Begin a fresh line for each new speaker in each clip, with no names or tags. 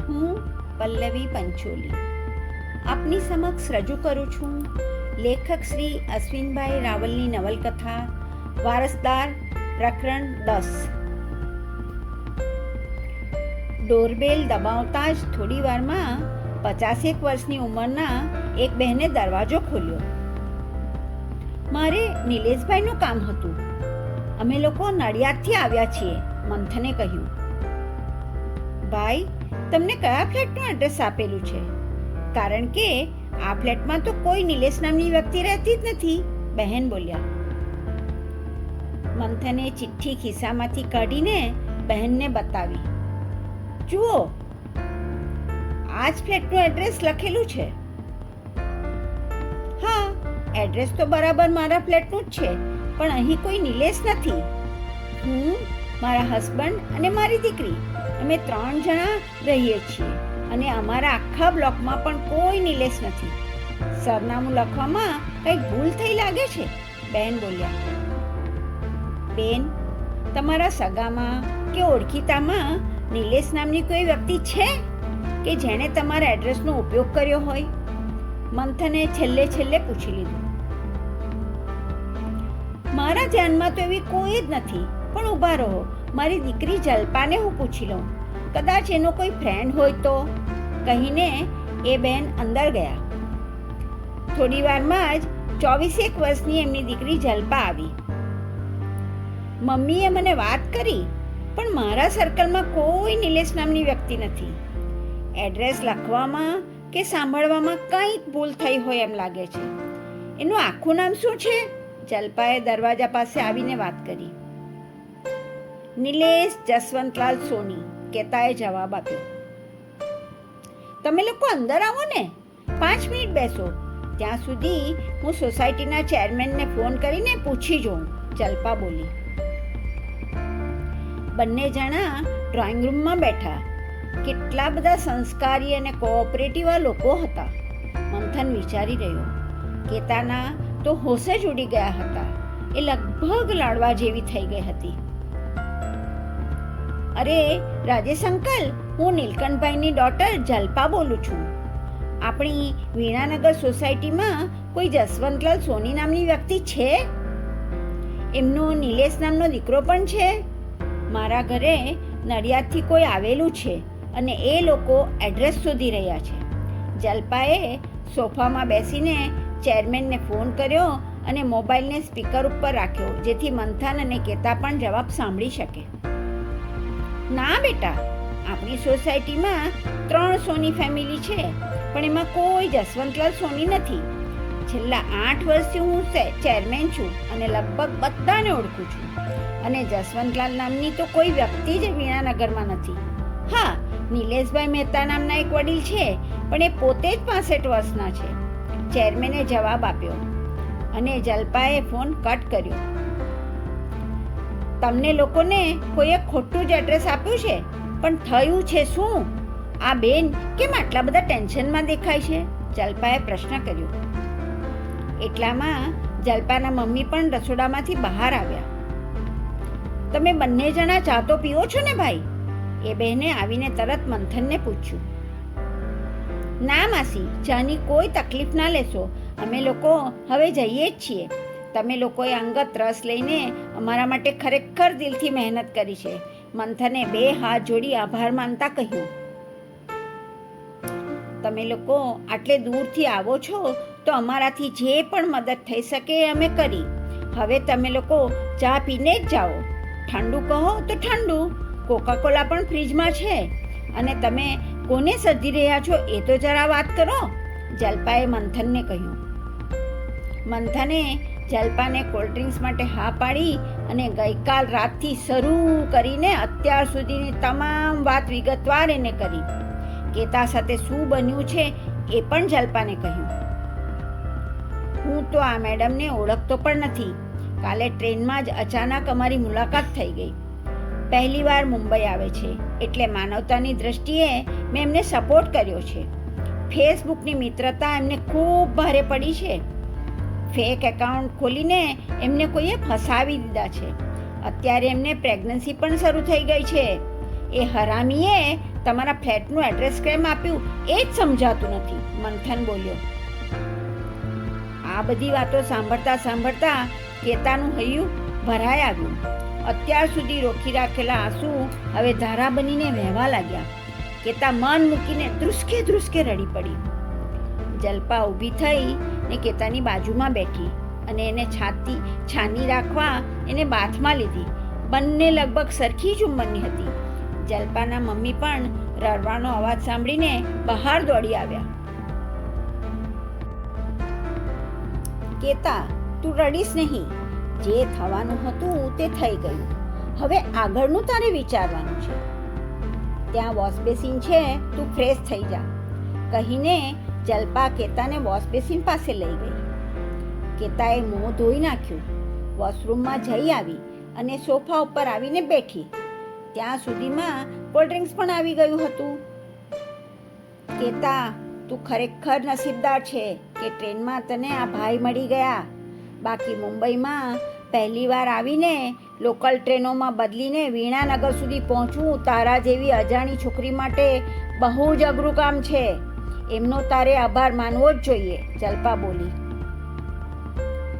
હું પલ્લવી પંચોલી આપની સમક્ષ રજૂ કરું છું લેખક શ્રી અશ્વિનભાઈ રાવલની નવલકથા વારસદાર પ્રકરણ 10. ડોરબેલ દબાવતા જ થોડી વારમાં 50 વર્ષની ઉંમરના એક બહેને દરવાજો ખોલ્યો. મારે નિલેશભાઈનું કામ હતું. અમે લોકો નડિયાદથી આવ્યા છીએ, મંથને કહ્યું. ભાઈ, તમને કયા ફ્લેટનું એડ્રેસ આપેલું છે? કારણ કે આ ફ્લેટમાં તો કોઈ નિલેશ નામની વ્યક્તિ રહેતી જ નથી, બહેન બોલ્યા. મંથને ચિઠ્ઠી ખિસ્સામાંથી કાઢીને બહેનને બતાવી. જુઓ, આ જ ફ્લેટનું એડ્રેસ લખેલું છે. હા, એડ્રેસ તો બરાબર મારા ફ્લેટનું જ છે, પણ અહીં કોઈ નિલેશ નથી. હું, મારા હસબન્ડ અને મારી દીકરી, અમે 3 જણા રહીએ છીએ અને અમારા આખા બ્લોકમાં પણ કોઈ નિલેશ નથી. સરનામું લખવામાં કંઈક ભૂલ થઈ લાગે છે, બેન બોલ્યા. બેન, તમારા સગામાં કે ઓળખીતામાં નિલેશ નામની કોઈ વ્યક્તિ છે કે જેણે તમારા એડ્રેસનો ઉપયોગ કર્યો હોય? મંથને છેલ્લે પૂછી લીધું. મારા ધ્યાનમાં તો એવી કોઈ જ નથી, પણ ઊભા રહો, મારી દીકરી જલ્પાને હું પૂછી લઉં. કદાચ એનો કોઈ ફ્રેન્ડ હોય તો, કહીને એ બેન અંદર ગયા. થોડી વારમાં જ 24 વર્ષની એમની દીકરી જલ્પા આવી. મમ્મીએ મને વાત કરી, પણ મારા સર્કલમાં કોઈ નિલેશ નામની વ્યક્તિ નથી. એડ્રેસ લખવામાં કે સાંભળવામાં કંઈક ભૂલ થઈ હોય એમ લાગે છે. એનું આખું નામ શું છે? જલ્પાએ દરવાજા પાસે આવીને વાત કરી. નિલેશ જસવંતલાલ સોની, કેતાએ જવાબ આપ્યો. તમે લોકો અંદર આવો ને, 5 મિનિટ બેસો. ત્યાં સુધી હું સોસાયટીના ચેરમેનને ફોન કરીને પૂછી જોઉં, જલ્પા બોલી. બંને જણા ડ્રોઈંગ રૂમમાં બેઠા. કેટલા બધા સંસ્કારી અને કોઓપરેટિવ લોકો હતા, મંથન વિચારી રહ્યો. કેતાના તો હોશે જ ઉડી ગયા હતા. એ લગભગ લાડવા જેવી થઈ ગઈ હતી. અરે રાજેશ અંકલ, હું નીલકંઠભાઈની ડોટર જલ્પા બોલું છું. આપણી વીણાનગર સોસાયટીમાં કોઈ જસવંતલાલ સોની નામની વ્યક્તિ છે? એમનો નિલેશ નામનો દીકરો પણ છે. મારા ઘરે નડિયાદથી કોઈ આવેલું છે અને એ લોકો એડ્રેસ શોધી રહ્યા છે. જલ્પાએ સોફામાં બેસીને ચેરમેનને ફોન કર્યો અને મોબાઈલને સ્પીકર ઉપર રાખ્યો, જેથી મંથન અને કેતા પણ જવાબ સાંભળી શકે. ના બેટા, આપણી સોસાયટીમાં 3 સોની ફેમિલી છે, પણ એમાં કોઈ જસવંતલાલ સોની નથી. છેલ્લા 8 વર્ષથી હું ચેરમેન છું અને લગભગ બધાને ઓળખું છું. અને જસવંતલાલ નામની તો કોઈ વ્યક્તિ જ વીણાનગરમાં નથી. હા, નિલેશભાઈ મહેતા નામના એક વડીલ છે, પણ એ પોતે જ 65 વર્ષના છે, ચેરમેને જવાબ આપ્યો અને જલ્પાએ ફોન કટ કર્યો. તમને લોકોને કોઈએ ખોટું જ એડ્રેસ આપ્યું છે, પણ થયું છે શું? આ બેન કેમ આટલા બધા ટેન્શનમાં દેખાય છે? જલ્પાએ પ્રશ્ન કર્યો. એટલામાં જલ્પાના મમ્મી પણ રસોડામાંથી બહાર આવ્યા. તમે બંને જણા ચા તો પીવો છો ને ભાઈ? એ બહેને આવીને તરત મંથનને પૂછ્યું. ના માસી, ચાની કોઈ તકલીફ ના લેશો, અમે લોકો હવે જઈએ જ છીએ. તમે લોકોએ અંગત રસ લઈને અમારા માટે ખરેખર દિલથી મહેનત કરી છે, મંથને 2 હાથ જોડી આભાર માનતા કહ્યું. તમે લોકો આટલે દૂરથી આવો છો તો અમારાથી જે પણ મદદ થઈ શકે એ અમે કરી. હવે તમે લોકો ચા પીને જ જાઓ. ઠંડુ કહો તો ઠંડુ, કોકાકોલા પણ ફ્રીજમાં છે. અને તમે કોને સર્જી રહ્યા છો એ તો જરા વાત કરો, જલ્પાએ મંથનને કહ્યું. મંથને જલ્પાને કોલ્ડ ડ્રિંક્સ માટે હા પાડી અને ગઈકાલ રાતથી શરૂ કરીને અત્યાર સુધીની તમામ વાત વિગતવાર એને કરી. કેતા સાથે શું બન્યું છે એ પણ જલ્પાને કહ્યું. હું તો આ મેડમને ઓળખતો પણ નથી. કાલે ટ્રેનમાં જ અચાનક અમારી મુલાકાત થઈ ગઈ. પહેલીવાર મુંબઈ આવે છે, એટલે માનવતાની દ્રષ્ટિએ મેં એમને સપોર્ટ કર્યો છે. ફેસબુકની મિત્રતા એમને ખૂબ ભારે પડી છે. ફેક એકાઉન્ટ ખોલીને એમને કોઈએ ફસાવી દીધા છે. અત્યારે એમને પ્રેગ્નન્સી પણ શરૂ થઈ ગઈ છે. એ હરામીએ તમારા ફ્લેટનું એડ્રેસ કેમ આપ્યું એ જ સમજાતું નથી, મંથન બોલ્યો. આ બધી વાતો સાંભળતા સાંભળતા કેતાનું હૈયું ભરાઈ આવ્યું. અત્યાર સુધી રોકી રાખેલા આંસુ હવે ધારા બનીને વહેવા લાગ્યા. કેતા મન મૂકીને ધ્રુસકે ધ્રુસકે રડી પડી. જલ્પા ઊભી થઈ ને કેતાની બાજુમાં બેઠી અને એને છાની રાખવા એને બાથમાં લીધી. બંને લગભગ સરખી જ ઉંમરની હતી. જલ્પાના મમ્મી પણ રડવાનો અવાજ સાંભળીને બહાર દોડી આવ્યા. કેતા, તું રડીશ નહીં. જે થવાનું હતું તે થઈ ગયું. હવે આગળનું તારે વિચારવાનું છે. ત્યાં વોશ બેસિન છે, તું ફ્રેશ થઈ જા, કહીને જલ્પા કેતાને વોશ બેસિન પાસે લઈ ગઈ. કેતાએ મોં ધોઈ નાખ્યું, વોશરૂમમાં જઈ આવી અને સોફા ઉપર આવીને બેઠી. ત્યાં સુધીમાં કોલ્ડ ડ્રિંક્સ પણ આવી ગયું હતું. કેતા, તું ખરેખર નસીબદાર છે કે ટ્રેનમાં તને આ ભાઈ મળી ગયા. બાકી મુંબઈમાં પહેલી વાર આવીને લોકલ ટ્રેનોમાં બદલીને વીણાનગર સુધી પહોંચવું તારા જેવી અજાણી છોકરી માટે બહુ જ અઘરું કામ છે. એમનો તારે આભાર માનવો જ જોઈએ, જલ્પા બોલી.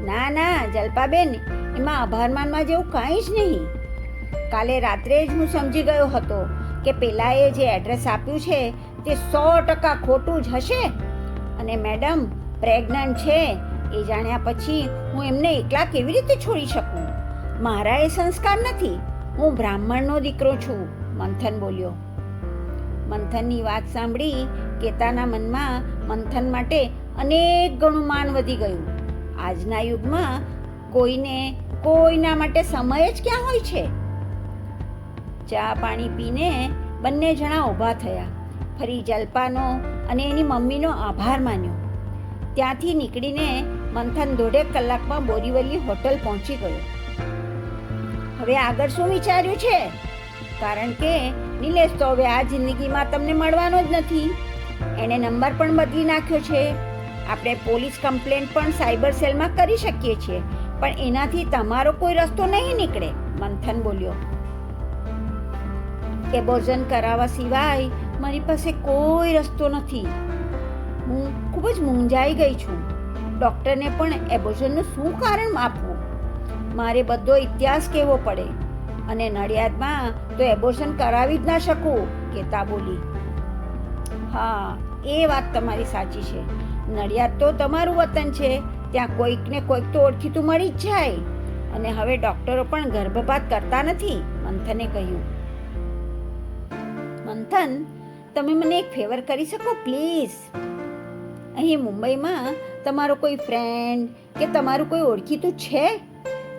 ના ના જલ્પાબેન, એમાં આભાર માનવા જેવું કાંઈ જ નહીં. કાલે રાત્રે જ હું સમજી ગયો હતો કે પેલાએ જે એડ્રેસ આપ્યું છે તે 100% ખોટું જ હશે. અને મેડમ પ્રેગ્નન્ટ છે એ જાણ્યા પછી હું એમને એકલા કેવી રીતે છોડી શકું? મારા એ સંસ્કાર નથી. હું બ્રાહ્મણનો દીકરો છું, મંથન બોલ્યો. મંથનની વાત સાંભળી કેતાના મનમાં મંથન માટે અનેક ગણું માન વધી ગયું. આજના યુગમાં કોઈના માટે સમય જ ક્યાં હોય છે. ચા પાણી પીને બંને જણા ઊભા થયા. ફરી જલ્પાનો અને એની મમ્મીનો આભાર માન્યો. ત્યાંથી નીકળીને મંથન 1.5 કલાકમાં બોરીવલી હોટલ પહોંચી ગયો. હવે આગળ શું વિચાર્યું છે? કારણ કે નિલેશ તો હવે આ જિંદગીમાં તમને મળવાનો જ નથી. એણે નંબર પણ બદલી નાખ્યો છે. આપણે પોલીસ કમ્પ્લેન્ટ પણ સાયબર સેલમાં કરી શકીએ છીએ, પણ એનાથી તમારો કોઈ રસ્તો નહીં નીકળે, મંથન બોલ્યો. એબોર્શન કરાવવા સિવાય મારી પાસે કોઈ રસ્તો નથી. હું ખૂબ જ મૂંઝાઈ ગઈ છું. ડૉક્ટરને પણ એબોર્શનનું શું કારણ આપવું? મારે બધો ઇતિહાસ કહેવો પડે અને નડિયાદમાં તો એબોર્શન કરાવી જ ના શકું, કેતા બોલી. હા, એ વાત તમારી સાચી છે. નડિયાદ તો તમારું વતન છે. ત્યાં કોઈક ને કોઈક તો ઓળખીતું મળી જ જાય. અને હવે ડૉક્ટરો પણ ગર્ભપાત કરતા નથી, મંથને કહ્યું. મંથન, તમે મને એક ફેવર કરી શકો પ્લીઝ? અહીં મુંબઈમાં તમારો કોઈ ફ્રેન્ડ કે તમારું કોઈ ઓળખીતું છે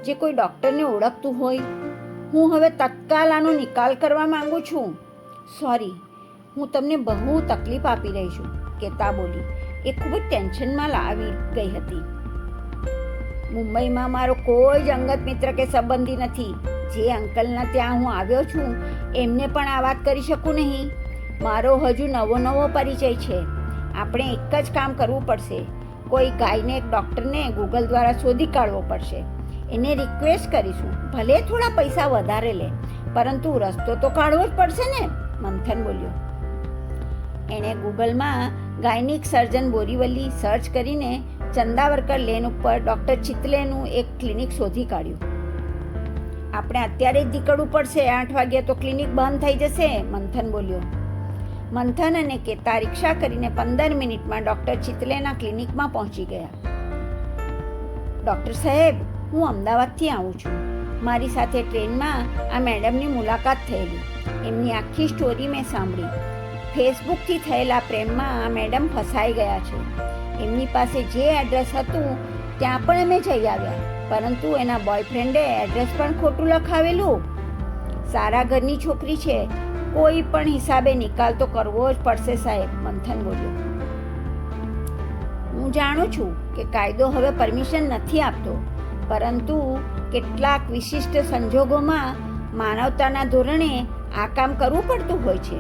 જે કોઈ ડૉક્ટરને ઓળખતું હોય? હું હવે તત્કાલ આનો નિકાલ કરવા માંગુ છું. સોરી, હું તમને બહુ તકલીફ આપી રહી છું, કેતા બોલી. એ ખૂબ જ ટેન્શનમાં આવી ગઈ હતી. મુંબઈમાં મારો કોઈ જ અંગત મિત્ર કે સંબંધી નથી. જે અંકલના ત્યાં હું આવ્યો છું એમને પણ આ વાત કરી શકું નહીં. મારો હજુ નવો પરિચય છે. આપણે એક જ કામ કરવું પડશે. કોઈ ગાયનેક ડૉક્ટરને ગૂગલ દ્વારા શોધી કાઢવો પડશે. એને રિક્વેસ્ટ કરીશું, ભલે થોડા પૈસા વધારે લે, પરંતુ રસ્તો તો કાઢવો જ પડશે ને, મંથન બોલ્યો. એણે ગૂગલમાં ગાયનિક સર્જન બોરીવલી સર્ચ કરીને ચંદાવરકર લેન ઉપર ડૉક્ટર ચિત્લેનું એક ક્લિનિક શોધી કાઢ્યું. આપણે અત્યારે જ નીકળવું પડશે. 8 વાગ્યે તો ક્લિનિક બંધ થઈ જશે, મંથન બોલ્યો. મંથન અને કેતા રિક્ષા કરીને 15 મિનિટમાં ડૉક્ટર ચિત્લેના ક્લિનિકમાં પહોંચી ગયા. ડૉક્ટર સાહેબ, હું અમદાવાદથી આવું છું. મારી સાથે ટ્રેનમાં આ મેડમની મુલાકાત થયેલી. એમની આખી સ્ટોરી મેં સાંભળી. ફેસબુકથી થયેલા પ્રેમમાં આ મેડમ ફસાઈ ગયા છે. એમની પાસે જે એડ્રેસ હતું ત્યાં પણ અમે જઈ આવ્યા, પરંતુ એના બોયફ્રેન્ડે એડ્રેસ પણ ખોટું લખાવેલું. સારા ઘરની છોકરી છે, કોઈ પણ હિસાબે નિકાલ તો કરવો જ પડશે સાહેબ, મંથન બોલ્યો. હું જાણું છું કે કાયદો હવે પરમિશન નથી આપતો, પરંતુ કેટલાક વિશિષ્ટ સંજોગોમાં માનવતાના ધોરણે આ કામ કરવું પડતું હોય છે.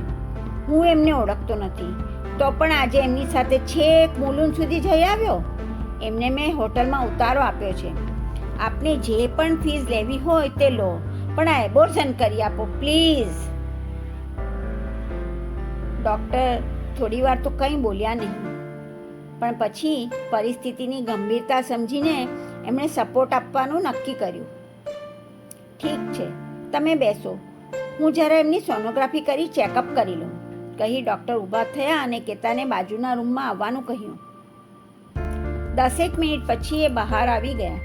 હું એમને ઓળખતો નથી, તો પણ આજે એમની સાથે છેક મુલુંડ સુધી જઈ આવ્યો. એમને મેં હોટલમાં ઉતારો આપ્યો છે. આપને જે પણ ફીસ લેવી હોય તે લો, પણ આ એબોર્શન કરી આપો પ્લીઝ. ડૉક્ટર થોડી વાર તો કંઈ બોલ્યા નહીં, પણ પછી પરિસ્થિતિની ગંભીરતા સમજીને એમણે સપોર્ટ આપવાનું નક્કી કર્યું. ઠીક છે, તમે બેસો, હું જરા એમની સોનોગ્રાફી કરી ચેકઅપ કરી લઉં, કહી ડૉક્ટર ઊભા થયા અને કેતાને બાજુના રૂમમાં આવવાનું કહ્યું. 10 મિનિટ પછી એ બહાર આવી ગયા.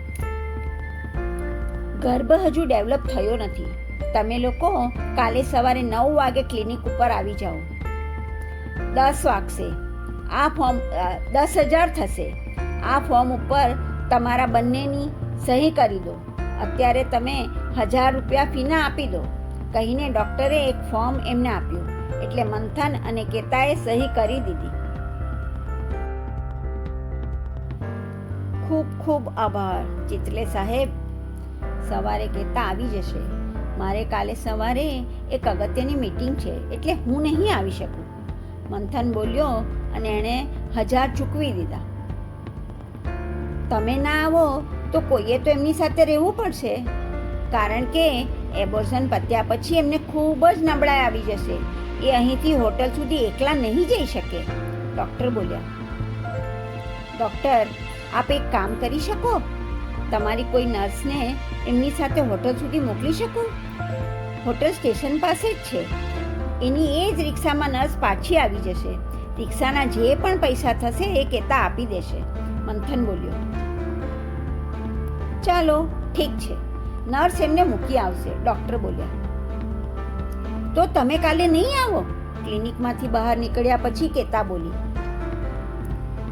ગર્ભ હજુ ડેવલપ થયો નથી. તમે લોકો કાલે સવારે 9 વાગે ક્લિનિક ઉપર આવી જાઓ. 10 વાગશે. આ ફોર્મ 10,000 થશે. આ ફોર્મ ઉપર તમારા બંનેની સહી કરી દો. અત્યારે તમે 1,000 રૂપિયા ફીના આપી દો, કહીને ડૉક્ટરે એક ફોર્મ એમને આપ્યું. એટલે મંથન અને કેતાએ સહી કરી દીધી. ખૂબ ખૂબ આભાર ચિત્લે સાહેબ. સવારે કેતા આવી જશે. મારે કાલે સવારે એક અગત્યની મીટિંગ છે, એટલે હું નહીં આવી શકું, મંથન બોલ્યો અને એણે 1,000 ચૂકવી દીધા. તમે ના આવો તો કોઈએ તો એમની સાથે રહેવું પડશે, કારણ કે એબોર્શન પત્યા પછી એમને ખૂબ જ નબળાઈ આવી જશે. એ અહીંથી હોટલ સુધી એકલા નહીં જઈ શકે, ડૉક્ટર બોલ્યા. ડૉક્ટર, આપ એક કામ કરી શકો? તમારી કોઈ નર્સને એમની સાથે હોટલ સુધી મોકલી શકો? હોટલ સ્ટેશન પાસે જ છે. એની એ જ રિક્ષામાં નર્સ પાછી આવી જશે. રિક્ષાના જે પણ પૈસા થશે એ કેતા આપી દેશે, મંથન બોલ્યો. ચાલો ઠીક છે, નર્સ એમને મૂકી આવશે, ડૉક્ટર બોલ્યા. તો તમે કાલે નહીં આવો? ક્લિનિકમાંથી બહાર નીકળ્યા પછી કેતા બોલી.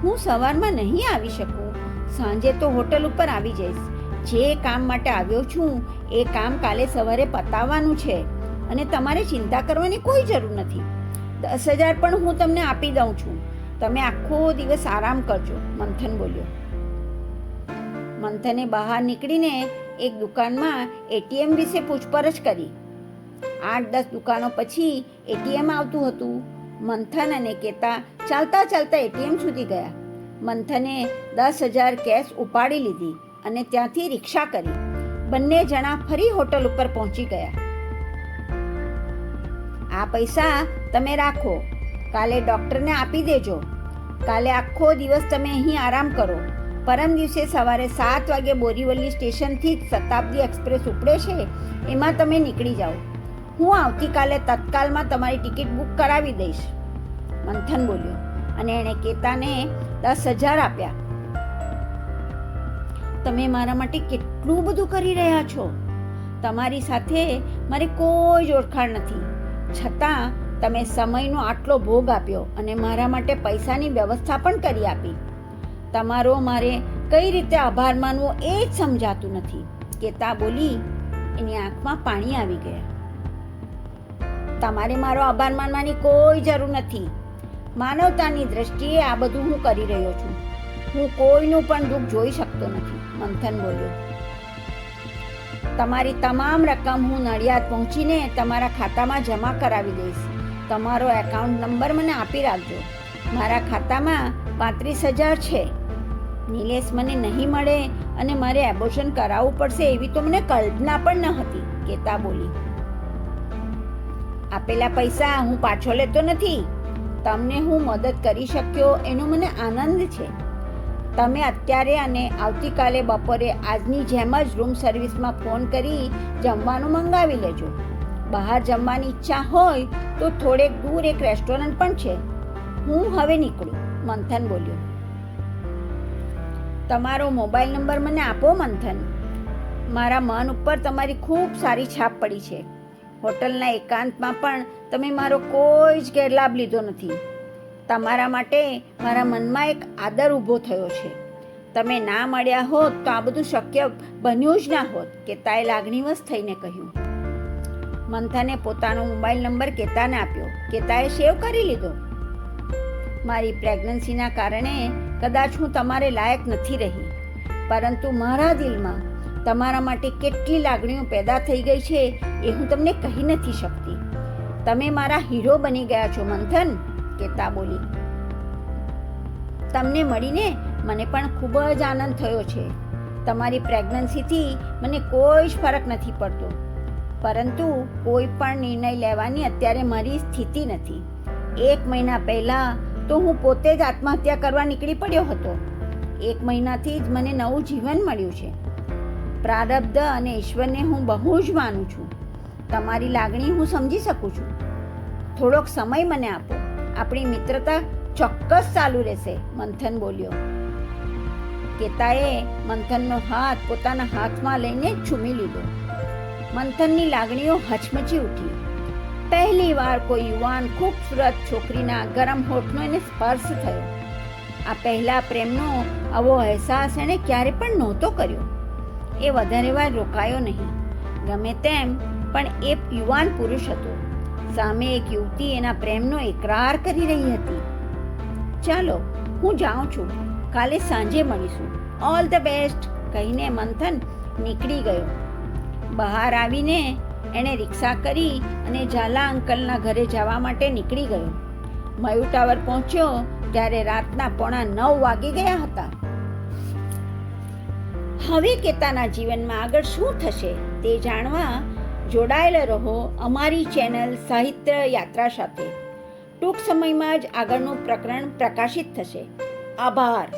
હું સવારમાં નહીં આવી શકું, સાંજે તો હોટલ ઉપર આવી જઈશ. જે કામ માટે આવ્યો છું એ કામ કાલે સવારે પતાવવાનું છે અને તમારે ચિંતા કરવાની કોઈ જરૂર નથી. 10,000 પણ હું તમને આપી દઉં છું. તમે આખો દિવસ આરામ કરજો, મંથન બોલ્યો. મંથને બહાર નીકળીને એક દુકાનમાં એટીએમ વિશે પૂછપરછ કરી. 8-10 દુકાનો પછી એટીએમ આવતું હતું. મંથન અને કેતા ચાલતા ચાલતા એટીએમ સુધી ગયા. મંથને 10,000 કેશ ઉપાડી લીધી અને ત્યાંથી રિક્ષા કરી. બંને જણા ફરી હોટલ ઉપર પહોંચી ગયા. આ પૈસા તમે રાખો, કાલે ડૉક્ટરને આપી દેજો. કાલે આખો દિવસ તમે અહીં આરામ કરો. પરમ દિવસે સવારે 7 વાગે બોરીવલી સ્ટેશનથી જ શતાબ્દી એક્સપ્રેસ ઉપડે છે, એમાં તમે નીકળી જાઓ. હું આવતીકાલે તત્કાલમાં તમારી ટિકિટ બુક કરાવી દઈશ, મંથન બોલ્યો અને એણે કેતાને 10,000 આપ્યા. તમે મારા માટે કેટલું બધું કરી રહ્યા છો. તમારી સાથે મારે કોઈ જ ઓળખાણ નથી, છતાં તમે સમયનો આટલો ભોગ આપ્યો અને મારા માટે પૈસાની વ્યવસ્થા પણ કરી આપી. તમારો મારે કઈ રીતે આભાર માનવો એ જ સમજાતું નથી, કેતા બોલી. એની આંખમાં પાણી આવી ગયા. તમારે મારો આભાર માનવાની કોઈ જરૂર નથી. માનવતાની દ્રષ્ટિએ આ બધું હું કરી રહ્યો છું. હું કોઈનું પણ દુઃખ જોઈ શકતો નથી, મંથન બોલ્યો. તમારી તમામ રકમ હું નડિયાદ પહોંચીને તમારા ખાતામાં જમા કરાવી દઈશ. તમારો એકાઉન્ટ નંબર મને આપી રાખજો. મારા ખાતામાં 35,000 છે. નિલેશ મને નહીં મળે અને મારે એબોર્શન કરાવવું પડશે એવી તો મને કલ્પના પણ ન હતી, કેતા બોલી. આપેલા પૈસા હું પાછો લેતો નથી. તમને હું મદદ કરી શક્યો એનો મને આનંદ છે. તમે અત્યારે અને આવતીકાલે બપોરે આજની જેમ જ રૂમ સર્વિસમાં ફોન કરી જમવાનું મંગાવી લેજો. બહાર જમવાની ઈચ્છા હોય તો થોડેક દૂર એક રેસ્ટોરન્ટ પણ છે. હું હવે નીકળું, મંથન બોલ્યો. તમારો મોબાઈલ નંબર મને આપો, મંથન. મારા મન ઉપર તમારી ખૂબ સારી છાપ પડી છે. હોટલના એકાંતમાં પણ તમે મારો કોઈ જ ગેરલાભ લીધો નથી. તમારા માટે મારા મનમાં એક આદર ઊભો થયો છે. તમે ના મળ્યા હોત તો આ બધું શક્ય બન્યું જ ના હોત, કેતાએ લાગણીવશ થઈને કહ્યું. મંથને પોતાનો મોબાઈલ નંબર કેતાને આપ્યો. કેતાએ સેવ કરી લીધો. મારી પ્રેગ્નન્સીના કારણે કદાચ હું તમારે લાયક નથી રહી, પરંતુ મારા દિલમાં તમારા માટે કેટલી લાગણીઓ પેદા થઈ ગઈ છે એ હું તમને કહી નથી શકતી. તમે મારા હીરો બની ગયા છો, મંથન, કેતા બોલી. તમને મળીને મને પણ ખૂબ જ આનંદ થયો છે. તમારી પ્રેગ્નન્સીથી મને કોઈ જ ફરક નથી પડતો, પરંતુ કોઈ પણ નિર્ણય લેવાની અત્યારે મારી સ્થિતિ નથી. 1 મહિના પહેલાં તો હું પોતે જ આત્મહત્યા કરવા નીકળી પડ્યો હતો. 1 મહિનાથી જ મને નવું જીવન મળ્યું છે. પ્રારબ્ધ અને ઈશ્વરને હું બહુ જ માનું છું. તમારી લાગણી હું સમજી શકું છું. થોડોક સમય મને આપો, આપણી મિત્રતા ચોક્કસ ચાલુ રહેશે, મંથન બોલ્યો. કેતાએ મંથનનો હાથ પોતાના હાથમાં લઈને ચૂમી લીધો. મંથનની લાગણીઓ હચમચી ઉઠી. પહેલી વાર કોઈ યુવાન ખૂબસૂરત છોકરીના ગરમ હોઠનો એને સ્પર્શ થયો. આ પહેલા પ્રેમનો આવો અહેસાસ એણે ક્યારે પણ નહોતો કર્યો. એ વધારે વાર રોકાયો નહીં. ગમે તેમ પણ એ યુવાન પુરુષ હતો. સામે એક યુવતી એના પ્રેમનો ઇકરાર કરી રહી હતી. ચાલો, હું જાઉં છું, કાલે સાંજે મળીશું, ઓલ ધ બેસ્ટ કહીને મંથન નીકળી ગયો. બહાર આવીને એણે રિક્ષા કરી અને ઝાલા અંકલના ઘરે જવા માટે નીકળી ગયો. મયુર ટાવર પહોંચ્યો ત્યારે રાતના 9:15 વાગી ગયા હતા. હવે કેતાના જીવનમાં આગળ શું થશે તે જાણવા જોડાયેલા રહો અમારી ચેનલ સાહિત્ય યાત્રા સાથે. ટૂંક સમયમાં જ આગળનું પ્રકરણ પ્રકાશિત થશે. આભાર.